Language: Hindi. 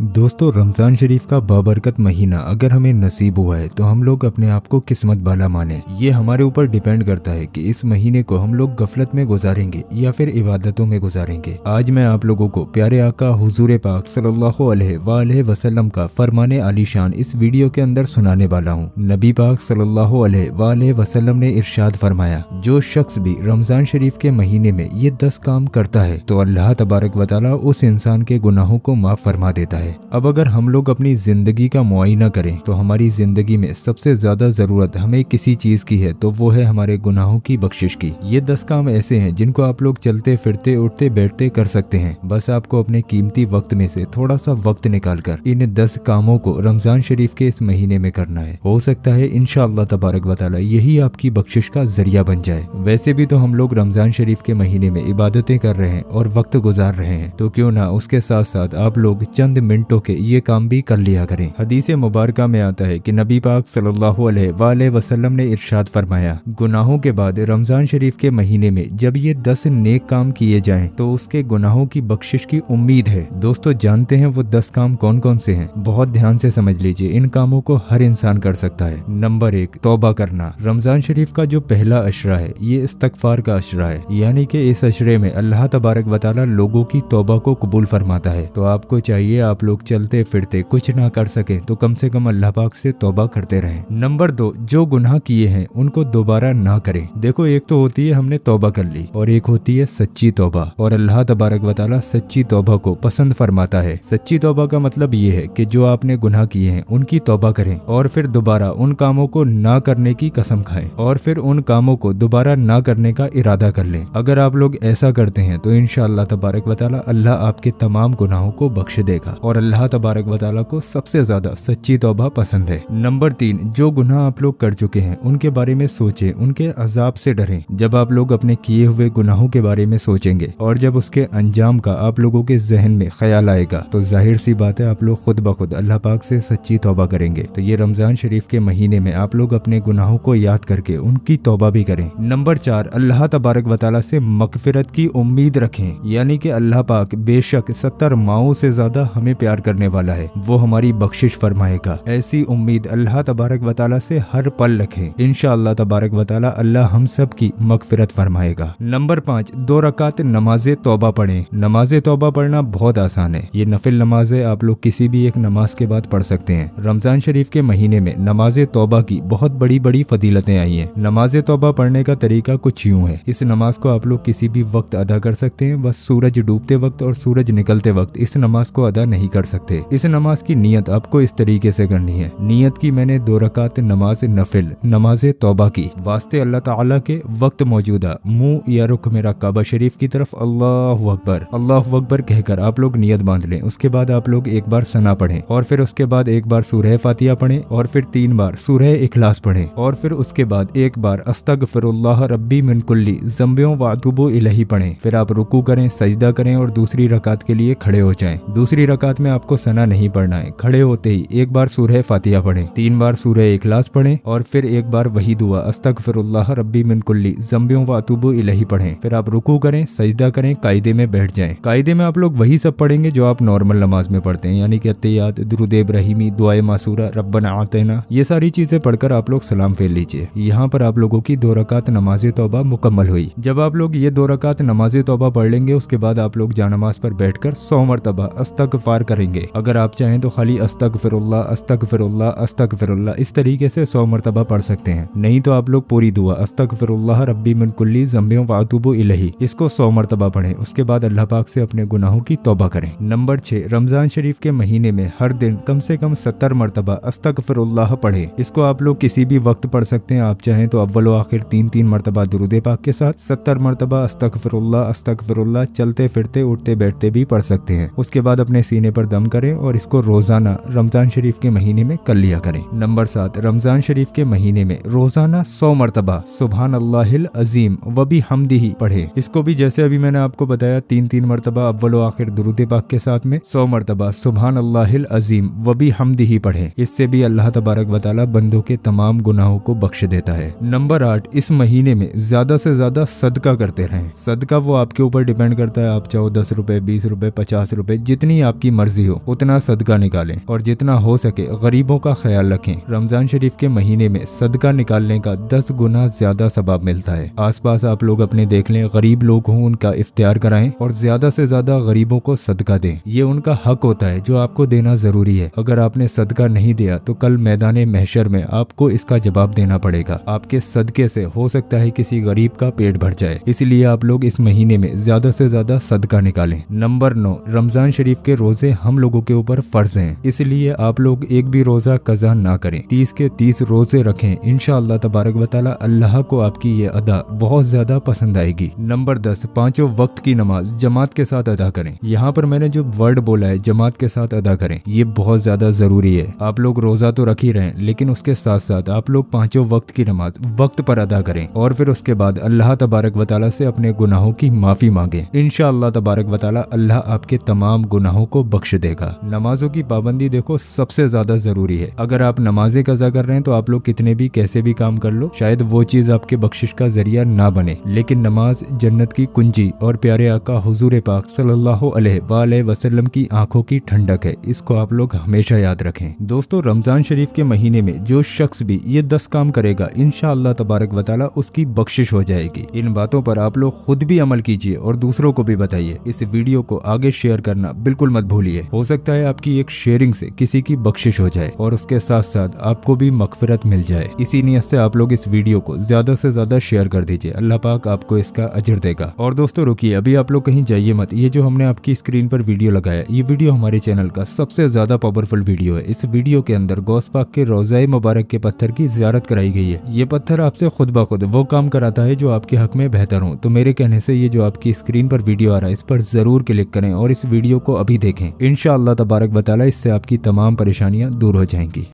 दोस्तों, रमज़ान शरीफ का बाबरकत महीना अगर हमें नसीब हुआ है तो हम लोग अपने आप को किस्मत वाला माने। ये हमारे ऊपर डिपेंड करता है कि इस महीने को हम लोग गफलत में गुजारेंगे या फिर इबादतों में गुजारेंगे। आज मैं आप लोगों को प्यारे आका हुजूर पाक सल्लल्लाहु अलैहि वसल्लम का फरमाने आलीशान इस वीडियो के अंदर सुनाने वाला हूँ। नबी पाक सल्लल्लाहु अलैहि वसल्लम ने इरशाद फरमाया, जो शख्स भी रमज़ान शरीफ के महीने में ये 10 काम करता है तो अल्लाह तबारक व तआला उस इंसान के गुनाहों को माफ फरमा देता है। अब अगर हम लोग अपनी जिंदगी का मुआयना करें तो हमारी जिंदगी में सबसे ज्यादा जरूरत हमें किसी चीज की है तो वो है हमारे गुनाहों की बख्शिश की। ये 10 काम ऐसे हैं जिनको आप लोग चलते फिरते उठते बैठते कर सकते हैं। बस आपको अपने कीमती वक्त में से थोड़ा सा वक्त निकालकर इन 10 कामों को रमजान शरीफ के इस महीने में करना है। हो सकता है इंशाअल्लाह तबारक व तआला यही आपकी बख्शिश का जरिया बन जाए। वैसे भी तो हम लोग रमजान शरीफ के महीने में इबादतें कर रहे हैं और वक्त गुजार रहे हैं, तो क्यों ना उसके साथ साथ आप लोग चंद मिनटों के ये काम भी कर लिया करें। हदीस मुबारका में आता है कि नबी पाक सल्लल्लाहु अलैहि वसल्लम ने इरशाद फरमाया, गुनाहों के बाद रमजान शरीफ के महीने में जब ये 10 नेक काम किए जाएं तो उसके गुनाहों की बख्शिश की उम्मीद है। दोस्तों, जानते हैं वो 10 काम कौन कौन से हैं? बहुत ध्यान से समझ लीजिए, इन कामों को हर इंसान कर सकता है। नंबर 1, तौबा करना। रमजान शरीफ का जो पहला अशरा है ये इस्तगफार का अशरा है, यानी कि इस अशरे में अल्लाह तबारक व तआला लोगों की तौबा को कबूल फरमाता है। तो आपको चाहिए आप लोग चलते फिरते कुछ ना कर सके तो कम से कम अल्लाह पाक से तौबा करते रहें। नंबर 2, जो गुनाह किए हैं उनको दोबारा ना करें। देखो, एक तो होती है हमने तौबा कर ली और एक होती है सच्ची तौबा, और अल्लाह तबारक व तआला सच्ची तौबा को पसंद फरमाता है। सच्ची तौबा का मतलब ये है कि जो आपने गुनाह किए हैं उनकी तौबा करें और फिर दोबारा उन कामों को ना करने की कसम खाएं और फिर उन कामों को दोबारा ना करने का इरादा कर लें। अगर आप लोग ऐसा करते हैं तो इंशाअल्लाह तबारक व तआला अल्लाह आपके तमाम गुनाहों को बख्श देगा और अल्लाह तबारक व तआला को सबसे ज्यादा सच्ची तौबा पसंद है। नंबर 3, जो गुनाह आप लोग कर चुके हैं उनके बारे में सोचें, उनके अजाब से डरें। जब आप लोग अपने किए हुए गुनाहों के बारे में सोचेंगे और जब उसके अंजाम का आप लोगों के जहन में ख्याल आएगा तो जाहिर सी बात है आप लोग खुद ब खुद अल्लाह पाक से सच्ची तौबा करेंगे। तो ये रमजान शरीफ के महीने में आप लोग अपने गुनाहों को याद करके उनकी तौबा भी करें। नंबर 4, अल्लाह तबारक व तआला से मगफिरत की उम्मीद रखें, यानी कि अल्लाह पाक बेशक 70 माओं से ज्यादा हमें प्यार करने वाला है, वो हमारी बख्शिश फरमाएगा। ऐसी उम्मीद अल्लाह तबारक व तआला से हर पल रखें। इंशाअल्लाह तबारक व तआला अल्लाह हम सब की मगफिरत फरमाएगा। नंबर 5, 2 रकात नमाज़े तौबा पढ़ें। नमाज़े तौबा पढ़ना बहुत आसान है। ये नफिल नमाज है, आप लोग किसी भी एक नमाज के बाद पढ़ सकते हैं। रमजान शरीफ के महीने में नमाज़े तौबा की बहुत बड़ी बड़ी फजीलतें आई हैं। नमाज़े तौबा पढ़ने का तरीका कुछ यूँ है, इस नमाज को आप लोग किसी भी वक्त अदा कर सकते हैं, बस सूरज डूबते वक्त और सूरज निकलते वक्त इस नमाज को अदा नहीं कर सकते। इस नमाज की नियत आपको इस तरीके से करनी है। नियत की मैंने 2 रकात नमाज नफिल नमाज तौबा की वास्ते अल्लाह ताला के वक्त मौजूदा मुंह या रुख मेरा काबा शरीफ की तरफ अल्लाहु अकबर कहकर आप लोग नियत बांध लें। उसके बाद आप लोग एक बार सना पढ़ें और फिर उसके बाद एक बार सूरह फातिहा पढ़ें और फिर 3 बार सूरह इखलास पढ़ें और फिर उसके बाद एक बार अस्तगफिरुल्लाह रब्बी मिन कुल्ली ज़ंबियों व अतूबु इलैहि पढ़ें। फिर आप रुकू करें, सजदा करें और दूसरी रकात के लिए खड़े हो जाएं। दूसरी रकात में आपको सना नहीं पढ़ना है। खड़े होते ही एक बार सूरह फातिहा पढ़ें, 3 बार सूरह इखलास पढ़ें और फिर एक बार वही दुआ अस्तगफिरुल्लाह रब्बी मिन कुल्ली ज़ंबियों व अतूबु इलैहि पढ़ें। फिर आप रुकू करें, सजदा करें, कायदे में बैठ जाएं। कायदे में आप लोग वही सब पढ़ेंगे जो आप नॉर्मल नमाज में पढ़ते हैं, यानी कि अत्तहियात, दुरूद इब्राहिमी, दुआए मासूरा, रब्बना आतिना, ये सारी चीजें पढ़कर आप लोग सलाम फेर लीजिए। यहाँ पर आप लोगों की 2 रकात नमाज तौबा मुकम्मल हुई। जब आप लोग ये 2 रकात नमाज तौबा पढ़ लेंगे उसके बाद आप लोग जानमाज पर बैठकर 100 मरतबा अस्तगफार करेंगे। अगर आप चाहें तो खाली अस्तगफिरुल्लाह अस्तगफिरुल्लाह अस्तगफिरुल्लाह इस तरीके से 100 मरतबा पढ़ सकते हैं। नहीं तो आप लोग पूरी दुआ अस्तगफिरुल्लाह रब्बी मिन कुल्ली ज़ंबियों व अतूबु इलैहि इसको 100 मरतबा पढ़ें। उसके बाद अल्लाह पाक से अपने गुनाहों की तौबा करें। नंबर 6, रमजान शरीफ के महीने में हर दिन कम से कम 70 मरतबा अस्तगफिरुल्लाह पढ़ें। इसको आप लोग किसी भी वक्त पढ़ सकते हैं। आप चाहें तो अव्वल व आखिर 3-3 मरतबा दुरूद पाक के साथ 70 मरतबा अस्तगफिरुल्लाह चलते फिरते उठते बैठते भी पढ़ सकते हैं। उसके बाद अपने सीने पर दम करें और इसको रोजाना रमजान शरीफ के महीने में कर लिया करें। नंबर 7, रमजान शरीफ के महीने में रोजाना 100 मरतबा सुभान अल्लाहिल अजीम व बिहम्दिही पढ़े। इसको भी जैसे अभी मैंने आपको बताया 3-3 मरतबा अव्वल व आखिर दुरूद पाक के साथ में 100 मरतबा सुभान अल्लाहिल अजीम व बिहम्दिही पढ़े। इससे भी अल्लाह तबारक व तआला बंदों के तमाम गुनाहों को बख्श देता है। नंबर 8, इस महीने में ज्यादा से ज्यादा सदका करते रहें। सदका वो आपके ऊपर डिपेंड करता है, आप चाहो 10 रुपए, 20 रुपए, 50 रुपए, जितनी आपकी मर्जी मर्जी हो उतना सदका निकालें और जितना हो सके गरीबों का ख्याल रखें। रमजान शरीफ के महीने में सदका निकालने का 10 गुना ज्यादा सवाब मिलता है। आसपास आप लोग अपने देख लें, गरीब लोग हों उनका इफ्तियार कराएं और ज्यादा से ज्यादा गरीबों को सदका दें। ये उनका हक होता है जो आपको देना जरूरी है। अगर आपने सदका नहीं दिया तो कल मैदान महशर में आपको इसका जवाब देना पड़ेगा। आपके सदके से हो सकता है किसी गरीब का पेट भर जाए, इसलिए आप लोग इस महीने में ज्यादा से ज्यादा सदका निकालें। नंबर 9, रमजान शरीफ के रोजे हम लोगों के ऊपर फर्ज हैं, इसलिए आप लोग एक भी रोजा कज़ा ना करें। 30 के 30 रोजे रखें। इंशाअल्लाह तबारक व तआला अल्लाह को आपकी ये अदा बहुत ज्यादा पसंद आएगी। नंबर 10, पांचों वक्त की नमाज जमात के साथ अदा करें। यहाँ पर मैंने जो वर्ड बोला है जमात के साथ अदा करें, ये बहुत ज्यादा जरूरी है। आप लोग रोजा तो रख ही रहे हैं, लेकिन उसके साथ साथ आप लोग पांचों वक्त की नमाज वक्त पर अदा करें और फिर उसके बाद अल्लाह तबारक व तआला से अपने गुनाहों की माफी मांगे। इंशाअल्लाह तबारक व तआला अल्लाह आपके तमाम गुनाहों को बख्श देगा। नमाजों की पाबंदी देखो सबसे ज्यादा जरूरी है। अगर आप नमाजें कज़ा कर रहे हैं तो आप लोग कितने भी कैसे भी काम कर लो, शायद वो चीज आपके बख्शिश का जरिया ना बने, लेकिन नमाज जन्नत की कुंजी और प्यारे आका हुजूर पाक सल्लल्लाहु अलैहि वसल्लम की आंखों की ठंडक है। इसको आप लोग हमेशा याद रखें। दोस्तों, रमजान शरीफ के महीने में जो शख्स भी ये 10 काम करेगा इंशाअल्लाह तबारक व तआला उसकी बख्शिश हो जाएगी। इन बातों पर आप लोग खुद भी अमल कीजिए और दूसरों को भी बताइए। इस वीडियो को आगे शेयर करना बिल्कुल मत भूलिए। हो सकता है आपकी एक शेयरिंग से किसी की बख्शिश हो जाए और उसके साथ साथ आपको भी मगफिरत मिल जाए। इसी नियत से आप लोग इस वीडियो को ज्यादा से ज्यादा शेयर कर दीजिए। अल्लाह पाक आपको इसका अजर देगा। और दोस्तों रुकिए, अभी आप लोग कहीं जाइए मत। ये जो हमने आपकी स्क्रीन पर वीडियो लगाया, ये वीडियो हमारे चैनल का सबसे ज्यादा पावरफुल वीडियो है। इस वीडियो के अंदर गौस पाक के रोज़ाए मुबारक के पत्थर की ज़ियारत कराई गई है। ये पत्थर आपसे खुद ब खुद वो काम कराता है जो आपके हक में बेहतर हो। तो मेरे कहने से ये जो आपकी स्क्रीन पर वीडियो आ रहा है, इस पर जरूर क्लिक करें और इस वीडियो को अभी देखें। इंशाअल्लाह तबारक व तआला इससे आपकी तमाम परेशानियां दूर हो जाएंगी।